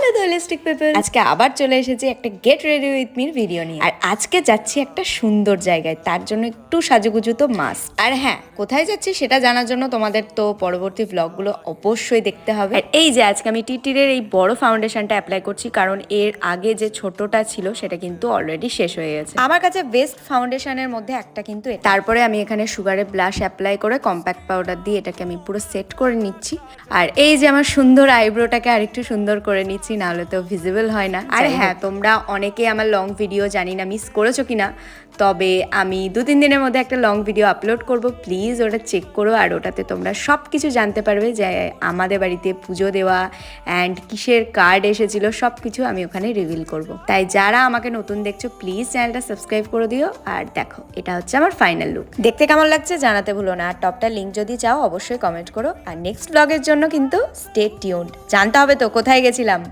Hello the holistic people, আজকে আবার চলে এসেছি একটা get ready with Mir video নিয়ে। আর আজকে যাচ্ছি একটা সুন্দর জায়গায়, তার জন্য একটু সাজুগুজু তো মাস্ট। আর হ্যাঁ, কোথায় যাচ্ছি সেটা জানার জন্য তোমাদের তো পরবর্তী ব্লগগুলো অবশ্যই দেখতে হবে। আর এই যে আজকে আমি টিটিরের এই বড় ফাউন্ডেশনটা অ্যাপ্লাই করছি, কারণ এর আগে যে ছোটটা ছিল সেটা কিন্তু অলরেডি শেষ হয়ে গেছে। আমার কাছে বেস্ট ফাউন্ডেশনের মধ্যে একটা কিন্তু এটা। তারপরে আমি এখানে সুগারের ব্লাশ অ্যাপ্লাই করে কম্প্যাক্ট পাউডার দিয়ে এটাকে আমি পুরো সেট করে নিচ্ছি। আর এই যে আমার সুন্দর আইব্রোটাকে আরেকটু সুন্দর করে নিচ্ছি, নাহলে তো ভিজিবল হয় না। আর হ্যাঁ, তোমরা অনেকে আমার লং ভিডিও জানি না মিস করেছো কিনা, তবে আমি 2-3 দিনের মধ্যে একটা লং ভিডিও আপলোড করব, প্লিজ ওটা চেক করো। আর ওটাতে তোমরা সব কিছু জানতে পারবে যে আমাদের বাড়িতে পুজো দেওয়া অ্যান্ড কিসের কার্ড এসেছিলো, সব কিছু আমি ওখানে রিভিল করব। তাই যারা আমাকে নতুন দেখছো প্লিজ চ্যানেলটা সাবস্ক্রাইব করে দিও। আর দেখো, এটা হচ্ছে আমার ফাইনাল লুক। দেখতে কেমন লাগছে জানাতে ভুলো না। আর টপটার লিঙ্ক যদি চাও অবশ্যই কমেন্ট করো। আর নেক্সট ব্লগের জন্য কিন্তু স্টে টিউনড। জানতে হবে তো কোথায় গেছিলাম।